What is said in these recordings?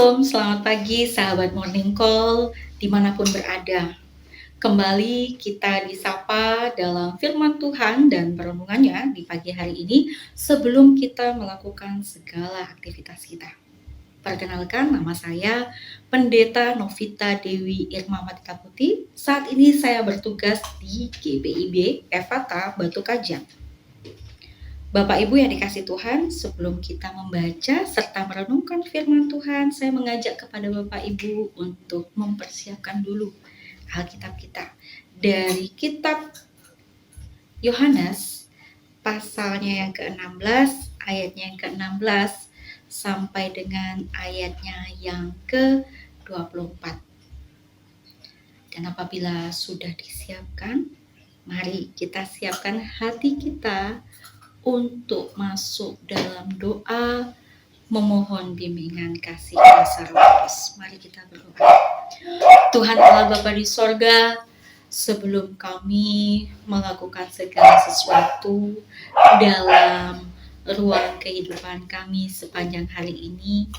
Shalom, selamat pagi sahabat Morning Call dimanapun berada. Kembali kita disapa dalam firman Tuhan dan perenungannya di pagi hari ini sebelum kita melakukan segala aktivitas kita. Perkenalkan, nama saya Pendeta Novita Dewi Irma Matita Putih. Saat ini saya bertugas di GPIB Efata Batu Kajang. Bapak Ibu yang dikasih Tuhan, sebelum kita membaca serta merenungkan firman Tuhan, saya mengajak kepada Bapak Ibu untuk mempersiapkan dulu Alkitab kita. Dari kitab Yohanes, pasalnya yang ke-16, ayatnya yang ke-16, sampai dengan ayatnya yang ke-24. Dan apabila sudah disiapkan, mari kita siapkan hati kita untuk masuk dalam doa memohon bimbingan kasih kuasa Roh Kudus. Mari kita berdoa. Tuhan Allah Bapa di sorga, sebelum kami melakukan segala sesuatu dalam ruang kehidupan kami sepanjang hari ini,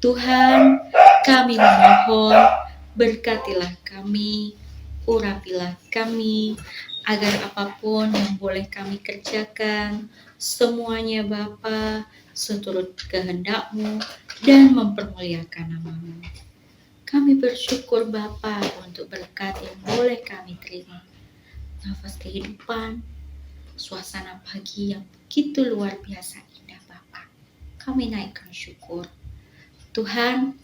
Tuhan, kami memohon berkatilah kami, urapilah kami, agar apapun yang boleh kami kerjakan, semuanya Bapa seturut kehendak-Mu dan mempermuliakan nama-Mu. Kami bersyukur Bapa untuk berkat yang boleh kami terima. Nafas kehidupan, suasana pagi yang begitu luar biasa indah Bapa. Kami naikkan syukur. Tuhan,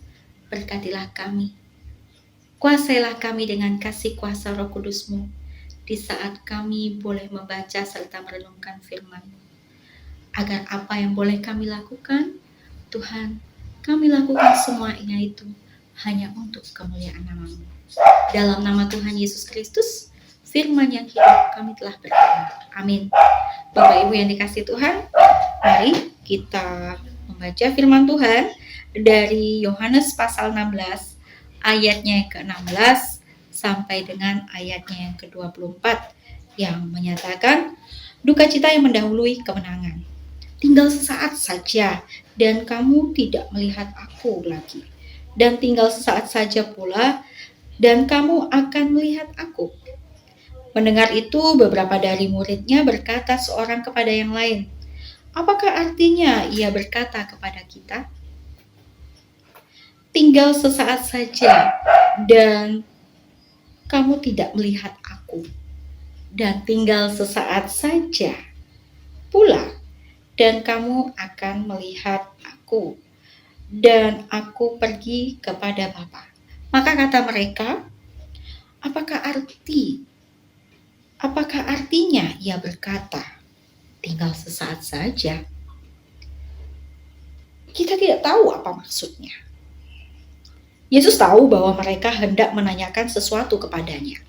berkatilah kami. Kuasailah kami dengan kasih kuasa Roh Kudus-Mu di saat kami boleh membaca serta merenungkan firman-Mu. Agar apa yang boleh kami lakukan, Tuhan, kami lakukan semuanya itu hanya untuk kemuliaan nama-Mu. Dalam nama Tuhan Yesus Kristus, firman yang hidup kami telah berdoa. Amin. Bapak Ibu yang dikasih Tuhan, mari kita membaca firman Tuhan dari Yohanes pasal 16, ayatnya yang ke-16, sampai dengan ayatnya yang ke-24 yang menyatakan duka cita yang mendahului kemenangan. Tinggal sesaat saja dan kamu tidak melihat aku lagi. Dan tinggal sesaat saja pula dan kamu akan melihat aku. Mendengar itu beberapa dari muridnya berkata seorang kepada yang lain, apakah artinya ia berkata kepada kita? Tinggal sesaat saja dan kamu tidak melihat aku, dan tinggal sesaat saja pula, dan kamu akan melihat aku, dan aku pergi kepada Bapa. Maka kata mereka, apakah artinya ia berkata, tinggal sesaat saja? Kita tidak tahu apa maksudnya. Yesus tahu bahwa mereka hendak menanyakan sesuatu kepadanya.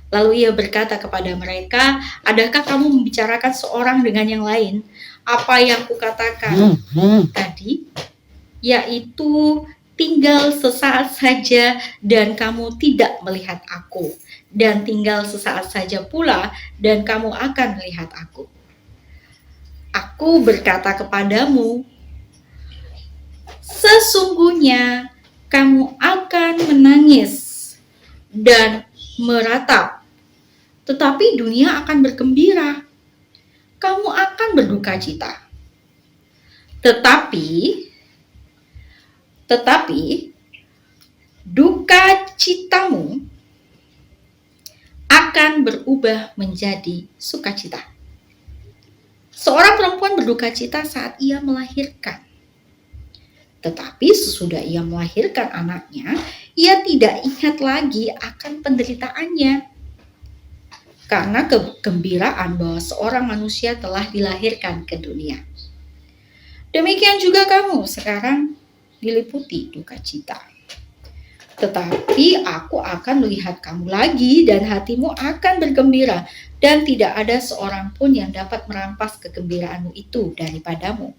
Lalu ia berkata kepada mereka, adakah kamu membicarakan seorang dengan yang lain? Apa yang kukatakan tadi, yaitu tinggal sesaat saja dan kamu tidak melihat aku. Dan tinggal sesaat saja pula dan kamu akan melihat aku. Aku berkata kepadamu, sesungguhnya kamu akan menangis dan meratap, tetapi dunia akan bergembira. Kamu akan berduka cita. Tetapi duka citamu akan berubah menjadi sukacita. Seorang perempuan berduka cita saat ia melahirkan. Tetapi sesudah ia melahirkan anaknya, ia tidak ingat lagi akan penderitaannya. Karena kegembiraan bahwa seorang manusia telah dilahirkan ke dunia. Demikian juga kamu sekarang diliputi duka cita. Tetapi aku akan melihat kamu lagi dan hatimu akan bergembira. Dan tidak ada seorang pun yang dapat merampas kegembiraanmu itu daripadamu.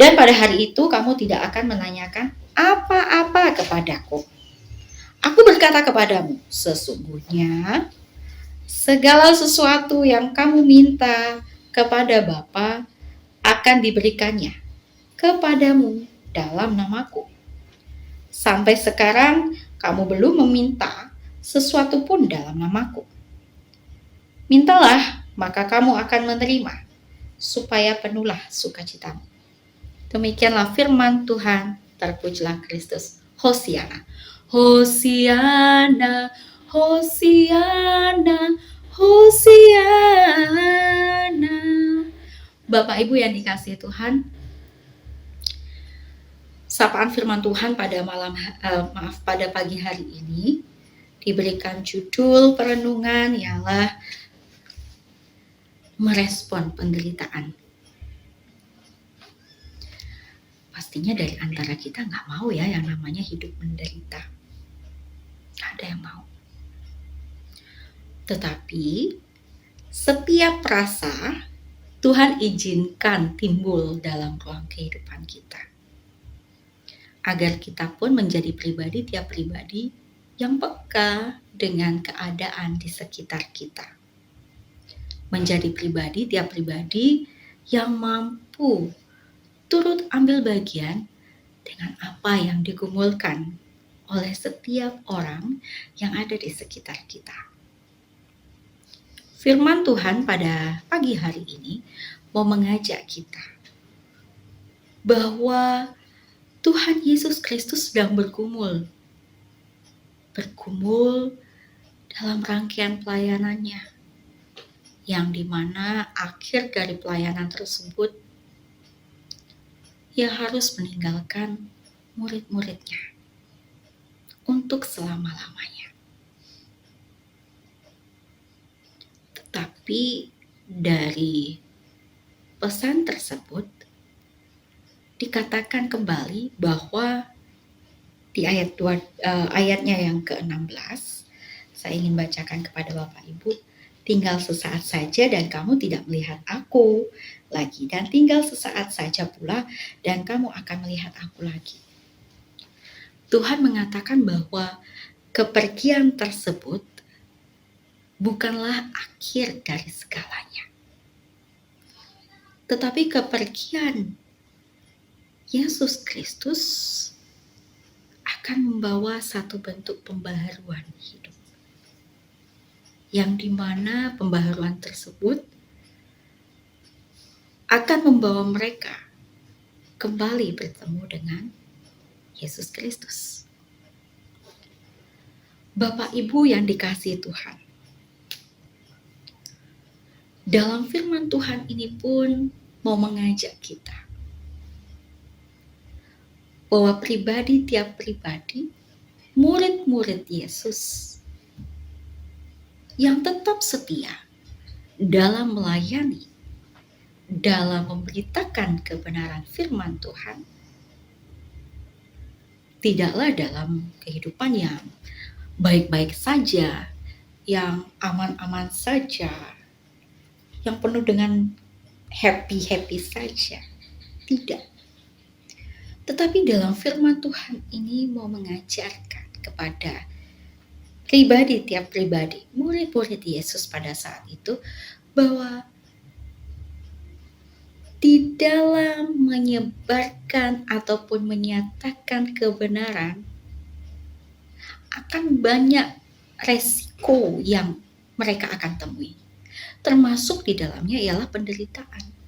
Dan pada hari itu kamu tidak akan menanyakan apa-apa kepadaku. Aku berkata kepadamu, sesungguhnya segala sesuatu yang kamu minta kepada Bapa akan diberikannya kepadamu dalam namaku. Sampai sekarang kamu belum meminta sesuatu pun dalam namaku. Mintalah, maka kamu akan menerima, supaya penuhlah sukacitamu. Demikianlah firman Tuhan, terpujilah Kristus. Hosiana. Hosiana, Hosiana, Hosiana. Bapak Ibu yang dikasihi Tuhan, sapaan firman Tuhan pada pada pagi hari ini diberikan judul perenungan ialah merespon penderitaan. Pastinya dari antara kita nggak mau ya yang namanya hidup menderita. Nggak ada yang mau. Tetapi setiap rasa Tuhan izinkan timbul dalam ruang kehidupan kita. Agar kita pun menjadi tiap pribadi yang peka dengan keadaan di sekitar kita. Menjadi tiap pribadi yang mampu turut ambil bagian dengan apa yang digumulkan oleh setiap orang yang ada di sekitar kita. Firman Tuhan pada pagi hari ini mau mengajak kita bahwa Tuhan Yesus Kristus sedang bergumul dalam rangkaian pelayanannya, yang dimana akhir dari pelayanan tersebut ia harus meninggalkan murid-muridnya untuk selama-lamanya. Tetapi dari pesan tersebut dikatakan kembali bahwa di ayatnya yang ke-16, saya ingin bacakan kepada Bapak Ibu, tinggal sesaat saja dan kamu tidak melihat aku lagi, dan tinggal sesaat saja pula dan kamu akan melihat aku lagi. Tuhan mengatakan bahwa kepergian tersebut bukanlah akhir dari segalanya. Tetapi kepergian Yesus Kristus akan membawa satu bentuk pembaharuan hidup. Yang dimana pembaharuan tersebut akan membawa mereka kembali bertemu dengan Yesus Kristus. Bapak Ibu yang dikasihi Tuhan, dalam firman Tuhan ini pun mau mengajak kita bahwa tiap pribadi, murid-murid Yesus yang tetap setia dalam melayani, dalam memberitakan kebenaran firman Tuhan, tidaklah dalam kehidupan yang baik-baik saja, yang aman-aman saja, yang penuh dengan happy-happy saja. Tidak. Tetapi dalam firman Tuhan ini mau mengajarkan kepada tiap pribadi, murid-murid Yesus pada saat itu, bahwa di dalam menyebarkan ataupun menyatakan kebenaran akan banyak resiko yang mereka akan temui. Termasuk di dalamnya ialah penderitaan.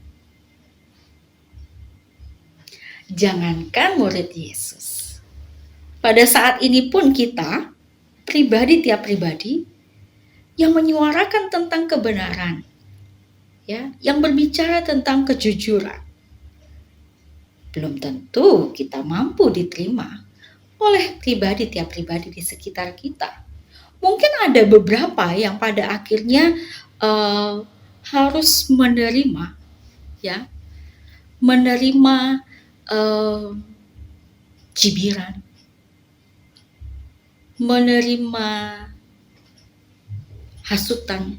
Jangankan murid Yesus, pada saat ini pun kita, tiap pribadi yang menyuarakan tentang kebenaran, ya, yang berbicara tentang kejujuran, belum tentu kita mampu diterima oleh tiap pribadi di sekitar kita. Mungkin ada beberapa yang pada akhirnya harus menerima, ya, cibiran, menerima hasutan,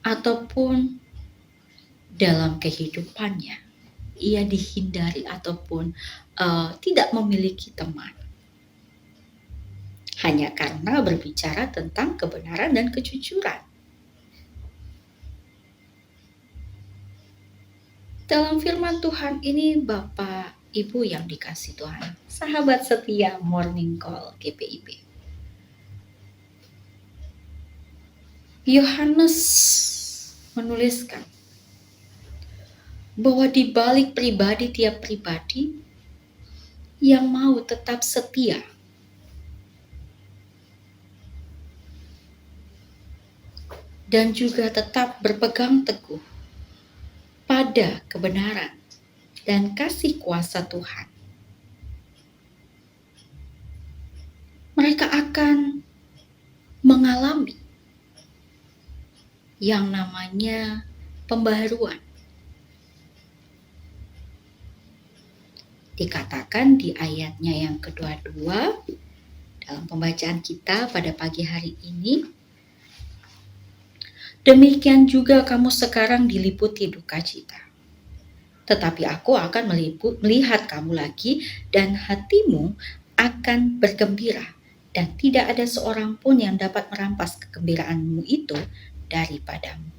ataupun dalam kehidupannya ia dihindari ataupun tidak memiliki teman hanya karena berbicara tentang kebenaran dan kejujuran. Dalam firman Tuhan ini Bapak Ibu yang dikasih Tuhan, sahabat setia Morning Call GPIB. Yohanes menuliskan bahwa di balik pribadi tiap pribadi yang mau tetap setia dan juga tetap berpegang teguh pada kebenaran dan kasih kuasa Tuhan, mereka akan mengalami yang namanya pembaharuan. Dikatakan di ayatnya yang kedua dalam pembacaan kita pada pagi hari ini, demikian juga kamu sekarang diliputi duka cita. Tetapi aku akan melihat kamu lagi dan hatimu akan bergembira dan tidak ada seorang pun yang dapat merampas kegembiraanmu itu daripadamu.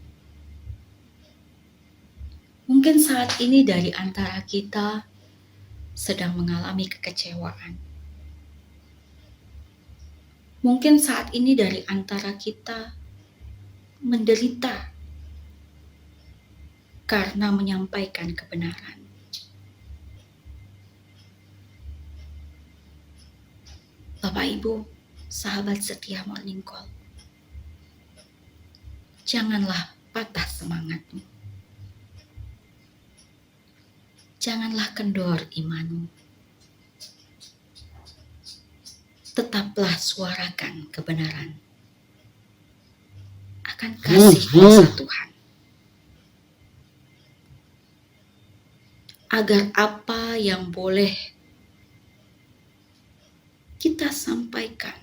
Mungkin saat ini dari antara kita sedang mengalami kekecewaan. Mungkin saat ini dari antara kita menderita karena menyampaikan kebenaran. Bapak Ibu, sahabat setia Morning Call, janganlah patah semangatmu. Janganlah kendor imanmu. Tetaplah suarakan kebenaran akan kasih kuasa Tuhan. Agar apa yang boleh kita sampaikan,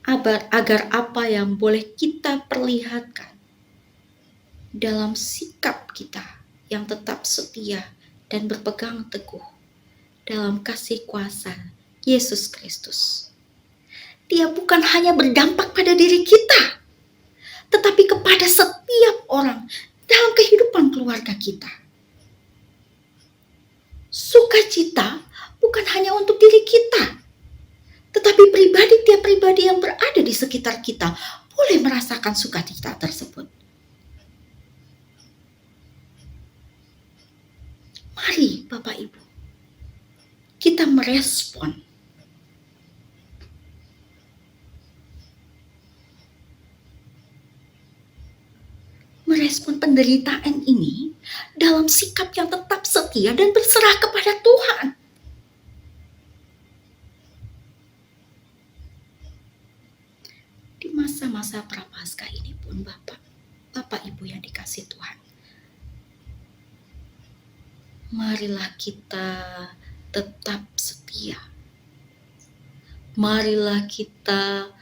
agar apa yang boleh kita perlihatkan dalam sikap kita yang tetap setia dan berpegang teguh dalam kasih kuasa Yesus Kristus. Dia bukan hanya berdampak pada diri kita, tetapi kepada setiap orang dalam kehidupan keluarga kita. Sukacita bukan hanya untuk diri kita, tetapi tiap pribadi yang berada di sekitar kita boleh merasakan sukacita tersebut. Mari Bapak Ibu, kita merespon penderitaan ini dalam sikap yang tetap setia dan berserah kepada Tuhan. Di masa-masa prapaskah ini pun Bapak Ibu yang dikasih Tuhan, marilah kita tetap setia. Marilah kita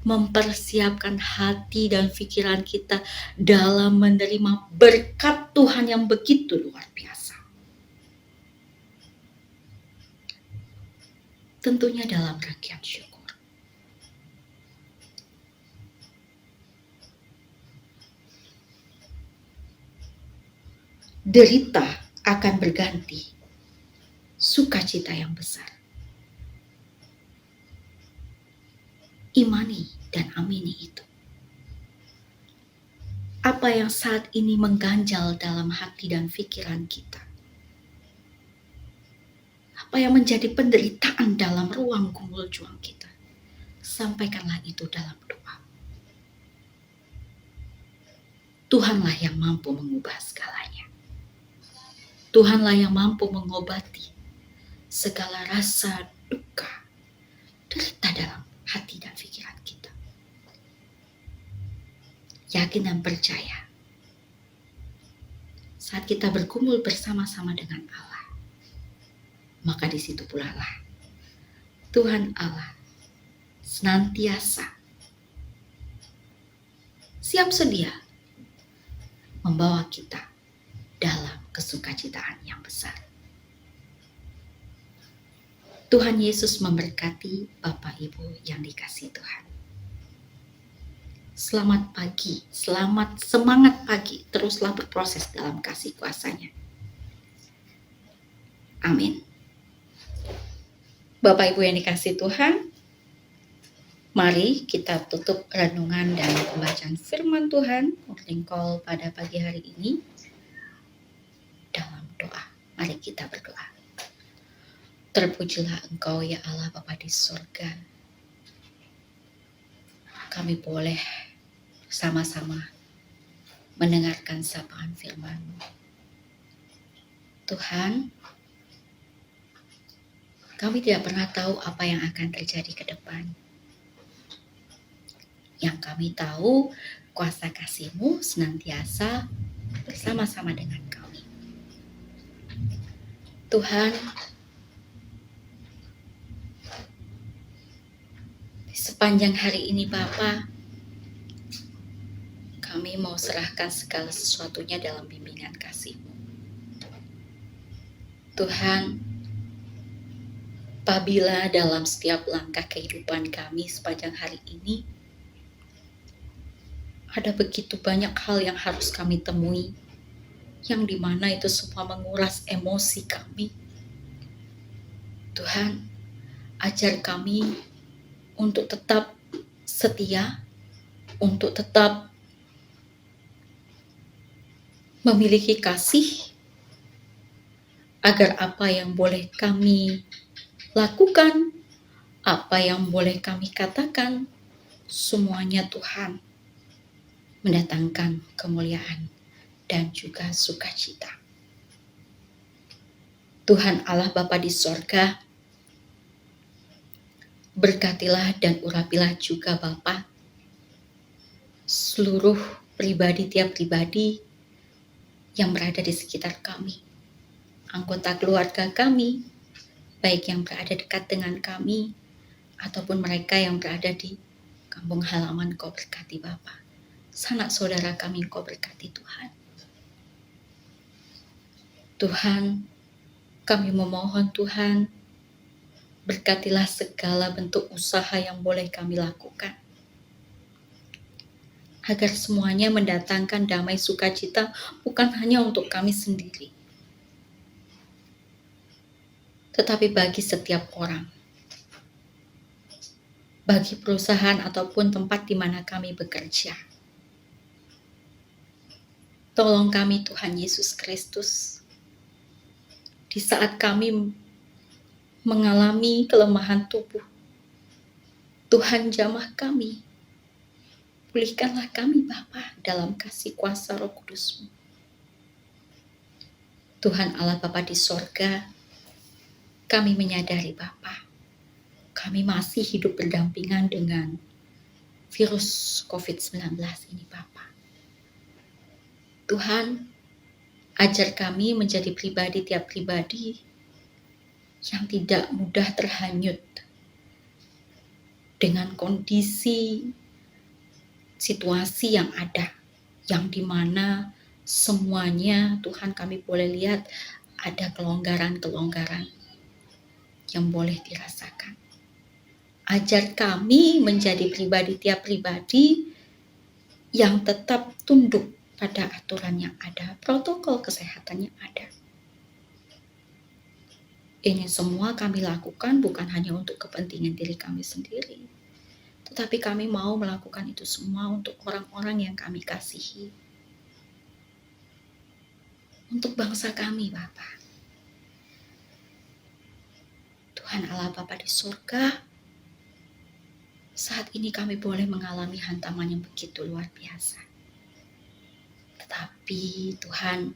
mempersiapkan hati dan pikiran kita dalam menerima berkat Tuhan yang begitu luar biasa. Tentunya dalam rangkaian syukur. Derita akan berganti sukacita yang besar. Imani dan amini itu. Apa yang saat ini mengganjal dalam hati dan pikiran kita, apa yang menjadi penderitaan dalam ruang gumul juang kita, sampaikanlah itu dalam doa. Tuhanlah yang mampu mengubah segalanya. Tuhanlah yang mampu mengobati segala rasa duka, derita dalam hati dan pikiran kita. Yakin dan percaya, saat kita bergumul bersama-sama dengan Allah, maka di situ pula lah Tuhan Allah senantiasa siap sedia membawa kita dalam kesukacitaan yang besar. Tuhan Yesus memberkati Bapak Ibu yang dikasihi Tuhan. Selamat pagi, semangat pagi, teruslah berproses dalam kasih kuasa-Nya. Amin. Bapak Ibu yang dikasihi Tuhan, mari kita tutup renungan dan pembacaan firman Tuhan Morning Call pada pagi hari ini dalam doa. Mari kita berdoa. Terpujilah Engkau ya Allah Bapa di surga. Kami boleh sama-sama mendengarkan sapaan firman-Mu. Tuhan, kami tidak pernah tahu apa yang akan terjadi ke depan. Yang kami tahu, kuasa kasih-Mu senantiasa bersama-sama dengan kami. Tuhan, di sepanjang hari ini Bapa, kami mau serahkan segala sesuatunya dalam bimbingan kasih-Mu. Tuhan, apabila dalam setiap langkah kehidupan kami sepanjang hari ini, ada begitu banyak hal yang harus kami temui, yang dimana itu semua menguras emosi kami. Tuhan, ajar kami untuk tetap setia, untuk tetap memiliki kasih, agar apa yang boleh kami lakukan, apa yang boleh kami katakan, semuanya Tuhan mendatangkan kemuliaan dan juga sukacita. Tuhan Allah Bapa di sorga, berkatilah dan urapilah juga Bapa seluruh pribadi tiap pribadi yang berada di sekitar kami, anggota keluarga kami, baik yang berada dekat dengan kami ataupun mereka yang berada di kampung halaman. Kau berkati Bapa, sanak saudara kami Kau berkati Tuhan. Tuhan, kami memohon Tuhan, berkatilah segala bentuk usaha yang boleh kami lakukan, agar semuanya mendatangkan damai sukacita bukan hanya untuk kami sendiri, tetapi bagi setiap orang, bagi perusahaan ataupun tempat di mana kami bekerja. Tolong kami Tuhan Yesus Kristus, di saat kami mengalami kelemahan tubuh, Tuhan jamah kami, pulihkanlah kami Bapa dalam kasih kuasa Roh Kudus-Mu. Tuhan Allah Bapa di sorga, kami menyadari Bapa, kami masih hidup berdampingan dengan virus COVID-19 ini Bapa. Tuhan, ajar kami menjadi pribadi tiap pribadi yang tidak mudah terhanyut dengan kondisi situasi yang ada, yang dimana semuanya Tuhan kami boleh lihat ada kelonggaran-kelonggaran yang boleh dirasakan. Ajar kami menjadi pribadi tiap pribadi yang tetap tunduk pada aturan yang ada, protokol kesehatan yang ada. Ini semua kami lakukan bukan hanya untuk kepentingan diri kami sendiri, tetapi kami mau melakukan itu semua untuk orang-orang yang kami kasihi, untuk bangsa kami Bapa. Tuhan Allah Bapa di surga, saat ini kami boleh mengalami hantaman yang begitu luar biasa. Tetapi Tuhan,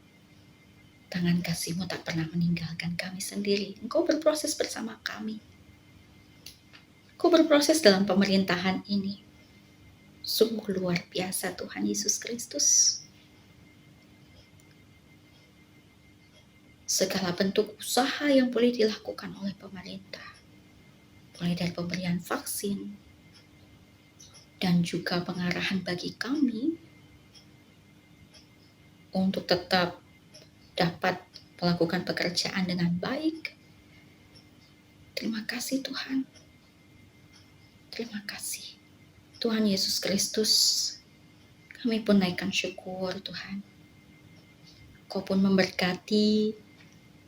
tangan kasih-Mu tak pernah meninggalkan kami sendiri. Engkau berproses bersama kami. Engkau berproses dalam pemerintahan ini. Sungguh luar biasa Tuhan Yesus Kristus. Segala bentuk usaha yang boleh dilakukan oleh pemerintah, mulai dari pemberian vaksin, dan juga pengarahan bagi kami untuk tetap dapat melakukan pekerjaan dengan baik. Terima kasih Tuhan. Terima kasih. Tuhan Yesus Kristus, kami pun naikkan syukur Tuhan. Kau pun memberkati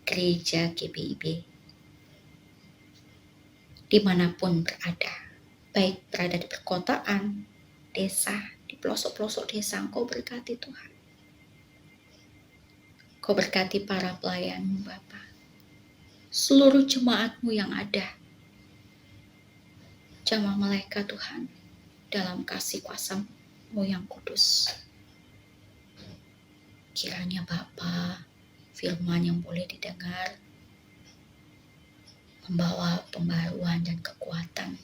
gereja GBIB dimanapun berada, baik berada di perkotaan, desa, di pelosok-pelosok desa. Engkau berkati Tuhan. Kau berkati para pelayan-Mu Bapa, seluruh jemaat-Mu yang ada, jamah malaikat Tuhan, dalam kasih kuasa-Mu yang kudus. Kiranya Bapa, firman yang boleh didengar, membawa pembaruan dan kekuatan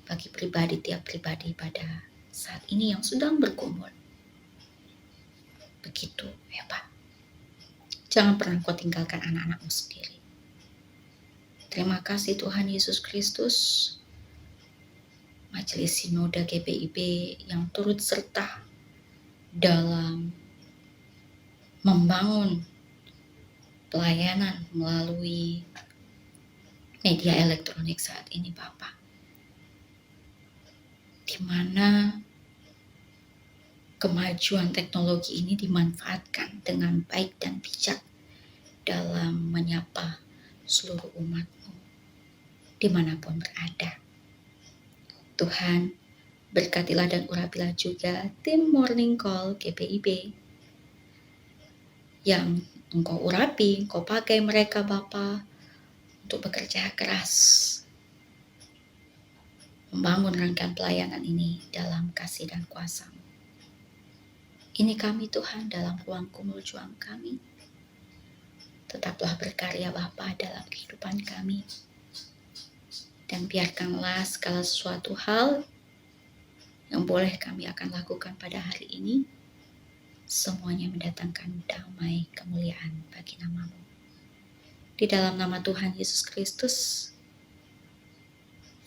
bagi tiap pribadi pada saat ini yang sedang bergumul. Begitu ya Pak. Jangan pernah Kau tinggalkan anak-anak-Mu sendiri. Terima kasih Tuhan Yesus Kristus. Majelis Sinode GBIB yang turut serta dalam membangun pelayanan melalui media elektronik saat ini Bapak, di mana kemajuan teknologi ini dimanfaatkan dengan baik dan bijak dalam menyapa seluruh umat-Mu dimanapun berada. Tuhan, berkatilah dan urapilah juga tim Morning Call GBIB yang Engkau urapi, Engkau pakai mereka Bapa untuk bekerja keras membangun rangkaian pelayanan ini dalam kasih dan kuasa-Mu. Ini kami Tuhan dalam ruang kumul juang kami. Tetaplah berkarya Bapa dalam kehidupan kami. Dan biarkanlah segala sesuatu hal yang boleh kami akan lakukan pada hari ini, semuanya mendatangkan damai kemuliaan bagi nama-Mu. Di dalam nama Tuhan Yesus Kristus,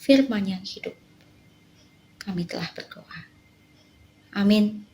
firman yang hidup, kami telah berdoa. Amin.